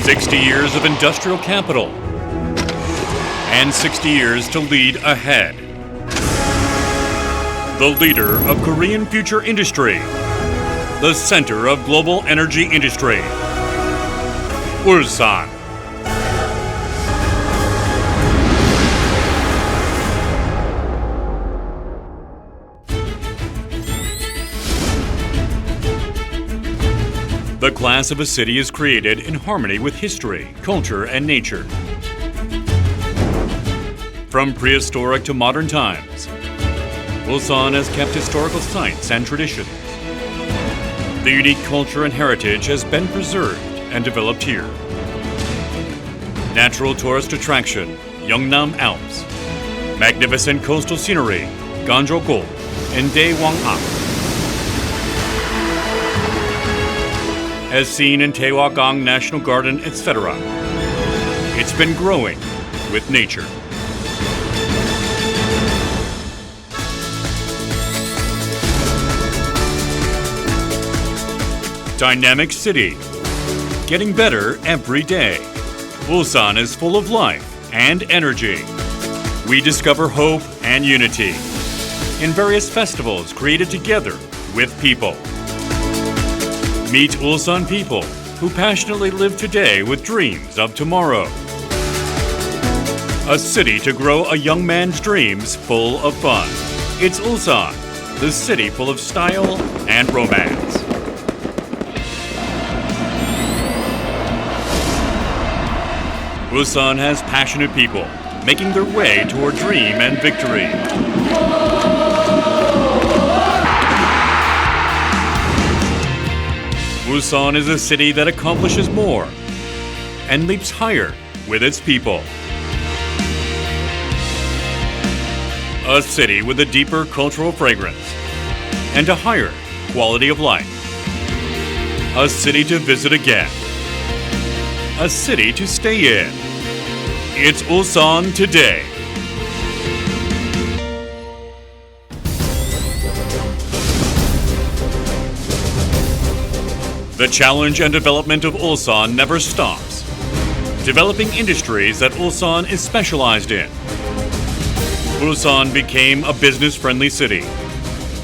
60 years of industrial capital, and 60 years to lead ahead. The leader of Korean future industry, the center of global energy industry, Ulsan. The class of a city is created in harmony with history, culture, and nature. From prehistoric to modern times, Ulsan has kept historical sites and traditions. The unique culture and heritage has been preserved and developed here. Natural tourist attraction, Yeongnam Alps. Magnificent coastal scenery, Ganjo-go and Daewang-ak. As seen in Taewagang National Garden, etc. It's been growing with nature. Dynamic city, getting better every day. Ulsan is full of life and energy. We discover hope and unity in various festivals created together with people. Meet Ulsan people who passionately live today with dreams of tomorrow. A city to grow a young man's dreams full of fun. It's Ulsan, the city full of style and romance. Ulsan has passionate people making their way toward dream and victory. Ulsan is a city that accomplishes more and leaps higher with its people. A city with a deeper cultural fragrance and a higher quality of life. A city to visit again. A city to stay in. It's Ulsan today. The challenge and development of Ulsan never stops. Developing industries that Ulsan is specialized in. Ulsan became a business-friendly city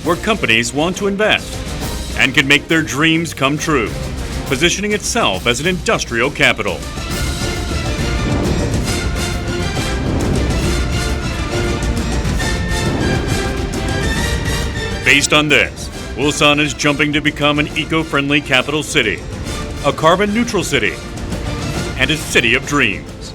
where companies want to invest and can make their dreams come true, positioning itself as an industrial capital. Based on this, Ulsan is jumping to become an eco-friendly capital city, a carbon-neutral city, and a city of dreams.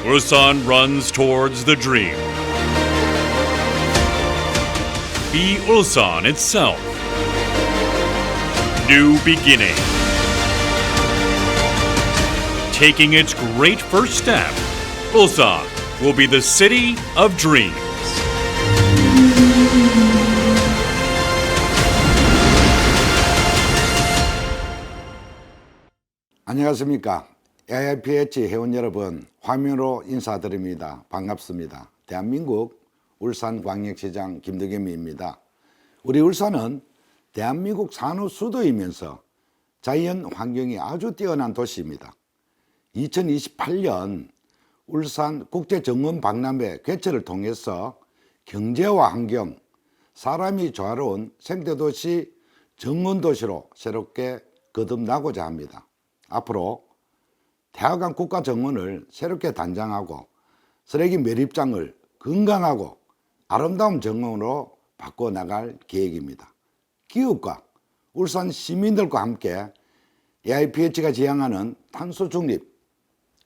Ulsan runs towards the dream. Be Ulsan itself. New beginning. Taking its great first step, Ulsan will be the city of dreams. 안녕하십니까. AIPH 회원 여러분, 화면으로 인사드립니다. 반갑습니다. 대한민국 울산광역시장 김덕겸입니다. 우리 울산은 대한민국 산후 수도이면서 자연 환경이 아주 뛰어난 도시입니다. 2028년 울산 국제정원 박람회 개최를 통해서 경제와 환경, 사람이 조화로운 생태도시 정원도시로 새롭게 거듭나고자 합니다. 앞으로 태화강 국가정원을 새롭게 단장하고 쓰레기 매립장을 건강하고 아름다운 정원으로 바꿔나갈 계획입니다. 기업과 울산 시민들과 함께 AIPH가 지향하는 탄소 중립,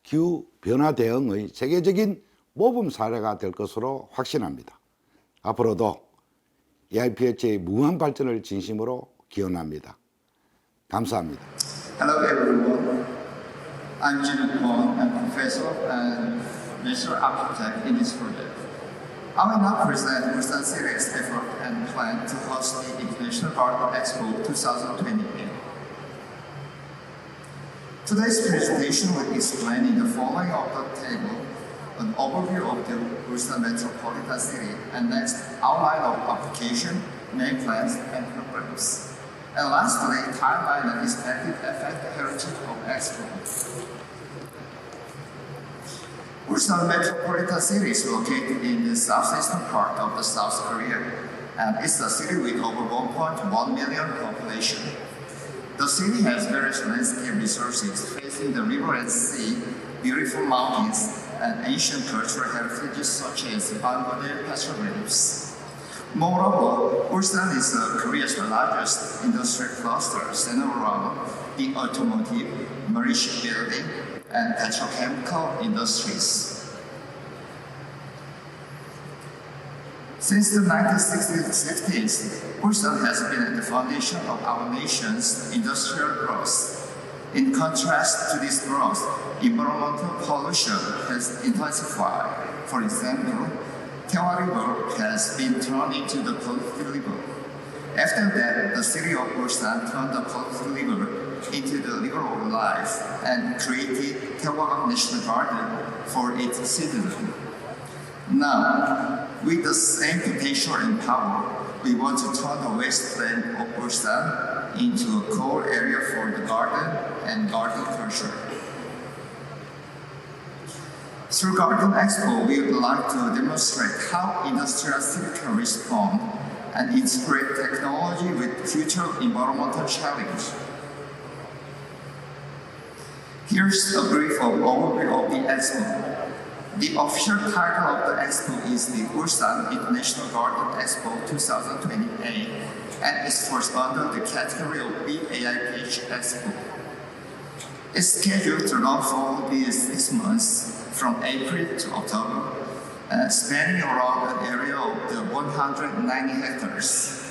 기후변화 대응의 세계적인 모범 사례가 될 것으로 확신합니다. 앞으로도 AIPH의 무한 발전을 진심으로 기원합니다. 감사합니다. Hello everyone. I'm Jin Kwon. I'm professor and national architect in this project. I will now present Ulsan City's effort and plan to host the International Horticultural Expo 2028. Today's presentation will explain in the following of the table an overview of the Ulsan metropolitan city, and next, outline of application, main plans, and programs. And lastly, timeline and expected effect heritage of Expo. Ulsan metropolitan city is located in the southeastern part of the South Korea, and it's a city with over 1.1 million population. The city has various landscape resources facing the river and sea, beautiful mountains, and ancient cultural heritages such as Bangladesh petroleums. Moreover, Ulsan is Korea's largest industrial cluster centered around the automotive, marine shipbuilding, and petrochemical industries. Since the 1960s, Ulsan has been at the foundation of our nation's industrial growth. In contrast to this growth, environmental pollution has intensified. For example, Doha River has been turned into the polluted river. After that, the city of Ulsan turned the polluted river into the river of life and created Doha National Garden for its citizens. Now, with the same potential and power, we want to turn the wasteland of Ulsan into a core area for the garden and garden culture. Through Garden Expo, we would like to demonstrate how industrial city can respond and integrate technology with future environmental challenges. Here's a brief overview of the Expo. The official title of the Expo is the Ulsan International Garden Expo 2028, and it falls under the category of AIPH Expo. It's scheduled to run for these 6 months, from April to October, spanning around an area of 190 hectares.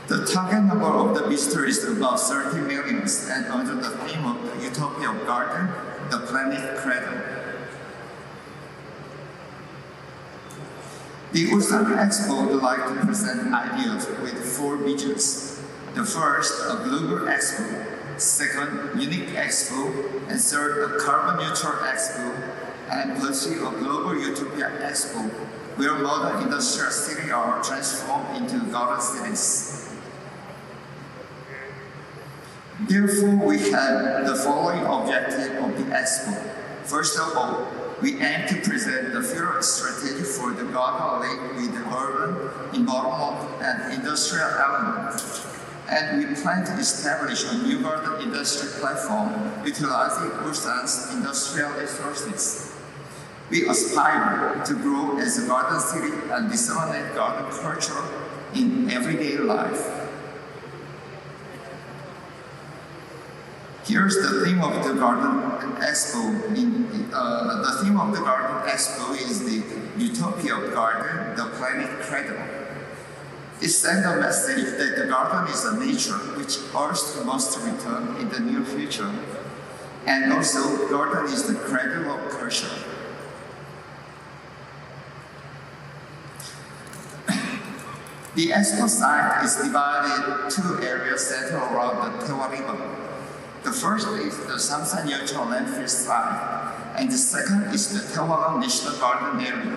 The target number of the visitors is about 30 million, and under the theme of the Utopia of Garden, the Planet Cradle. The Ulsan Expo would like to present ideas with 4 visions. The first, a global expo. Second, unique expo. And third, a carbon neutral expo. And pursue a global utopia expo, where modern industrial cities are transformed into garden cities. Therefore, we have the following objective of the Expo. First of all, we aim to present the future strategy for the garden link with the urban, environment, and industrial elements. And we plan to establish a new garden industry platform utilizing Ulsan's industrial resources. We aspire to grow as a garden city and disseminate garden culture in everyday life. Here's the theme of the Garden Expo. The theme of the Garden Expo is the Utopia of Garden, the Planet Cradle. It sends a message that the garden is a nature which Earth must return in the near future. And also, garden is the cradle of culture. The Expo site is divided into 2 areas centered around the Doha River. The first is the Samsan Yeocheon landfill site, and the second is the Doha National Garden area.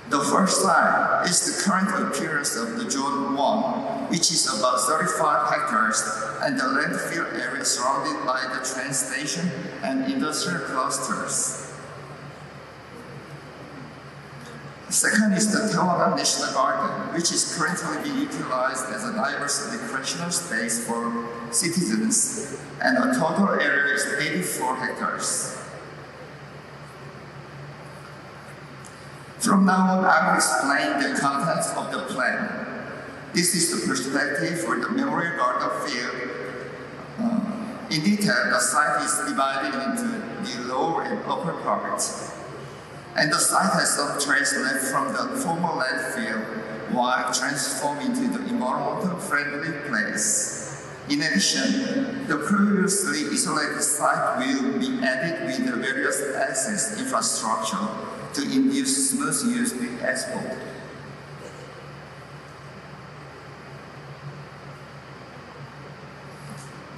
The first slide is the current appearance of the Zone 1, which is about 35 hectares, and the landfill area surrounded by the train station and industrial clusters. The second is the Doha National Garden, which is currently being utilized as a diverse recreational space for citizens, and the total area is 84 hectares. From now on, I will explain the contents of the plan. This is the perspective for the Memorial Garden field. In detail, the site is divided into the lower and upper parts. And the site has some trace left from the former landfill, while transformed into the environmental friendly place. In addition, the previously isolated site will be added with the various access infrastructure to induce smooth use with Expo.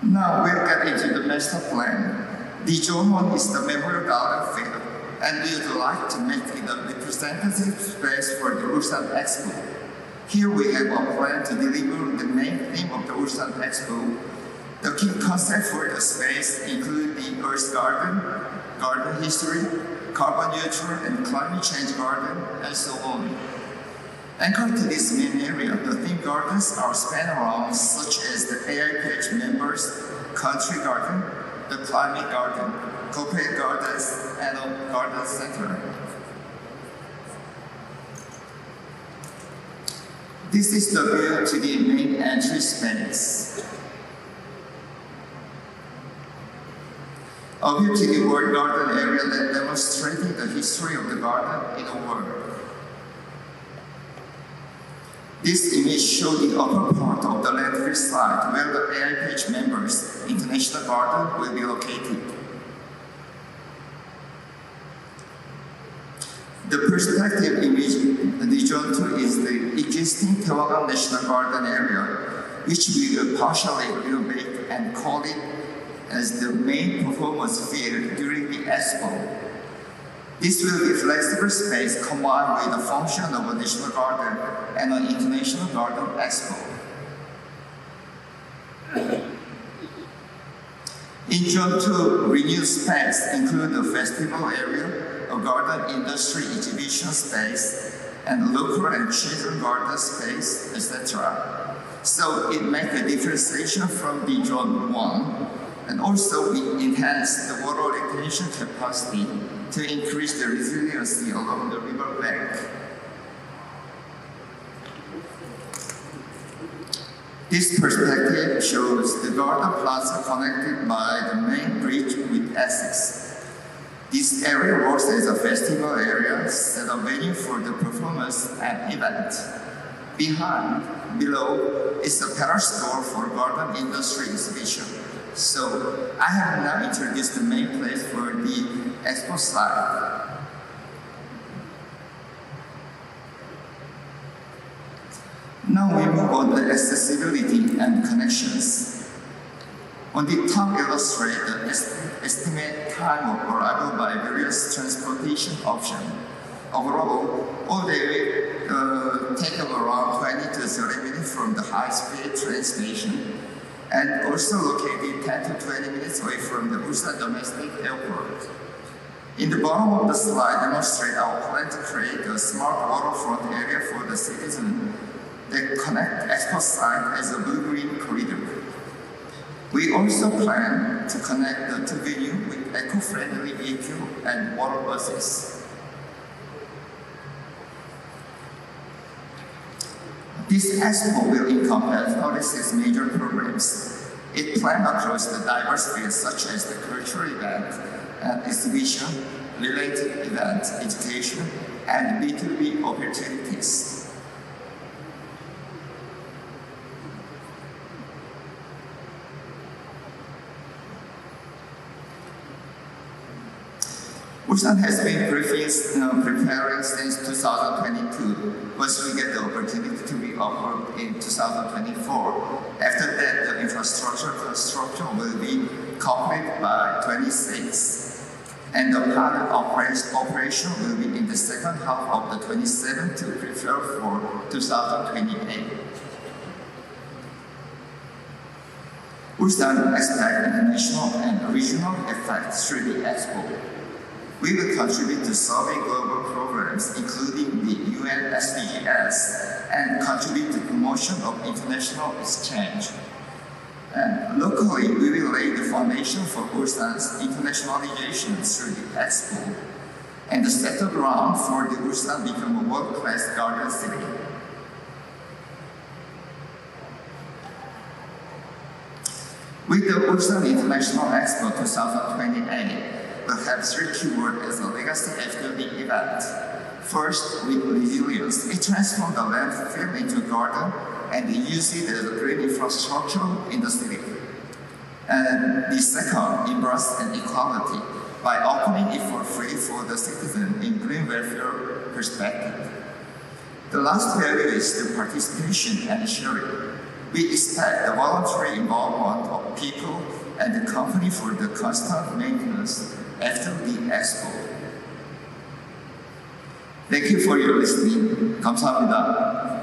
Now we'll get into the master plan. The Zone 1 is the memorial garden field, and we would like to make it a representative space for the Ulsan Expo. Here we have a plan to deliver the main theme of the Ulsan Expo. The key concept for the space include the Earth Garden, garden history, carbon neutral and climate change garden, and so on. Anchored to this main area, the theme gardens are span around such as the AIPH members, country garden, the climate garden, corporate gardens, and a garden center. This is the view to the main entry space. A view to the world garden area that demonstrating the history of the garden in the world. This image shows the upper part of the landfill site where the AIPH members' international garden will be located. The perspective image in the Zone 2 is the existing Tawagan National Garden area, which we will partially renovate and call it as the main performance field during the Expo. This will be flexible space combined with the function of a national garden and an international garden expo. In Zone 2, renewed space include a festival area, a garden industry exhibition space, and local and children garden space, etc. So it makes a differentiation from the Zone 1, and also we enhance the water retention capacity to increase the resiliency along the river bank. This perspective shows the garden plaza connected by the main bridge with access. This area works as a festival area, set a venue for the performance and event. Below, is a parallel store for garden industry exhibition. So I have now introduced the main place for the expo slide. Now we move on to accessibility and connections. On the top illustrate the estimated time of arrival by various transportation options. Overall, all day take around 20 to 30 minutes from the high-speed train station, and also located 10 to 20 minutes away from the Ulsan domestic airport. In the bottom of the slide demonstrate our plan to create a smart waterfront area for the citizens that connect expo site as a blue-green corridor. We also plan to connect the two venues with eco-friendly vehicles and water buses. This expo will encompass 36 major programs. It plans across the diverse fields such as the cultural event and exhibition, related events, education, and B2B opportunities. Ulsan has been preparing since 2022, once we get the opportunity to be offered in 2024. After that, the infrastructure construction will be completed by 26. And the pilot operation will be in the second half of the 27 to prepare for 2028. Ulsan expects national and regional effects through the Expo. We will contribute to solving global programs, including the UN SDGs, and contribute to promotion of international exchange. And locally, we will lay the foundation for Ulsan's internationalization through the Expo, and set the ground for the Ulsan become a world-class garden city. With the Ulsan International Expo 2028, we'll have three keywords as a legacy after the event. First, with resilience, it transformed the landfill into a garden and use it as a green infrastructure in the city. And the second, embrace and equality by opening it for free for the citizen in green welfare perspective. The last value is the participation and sharing. We expect the voluntary involvement of people and the company for the constant maintenance after the expo. Thank you for your listening. 감사합니다.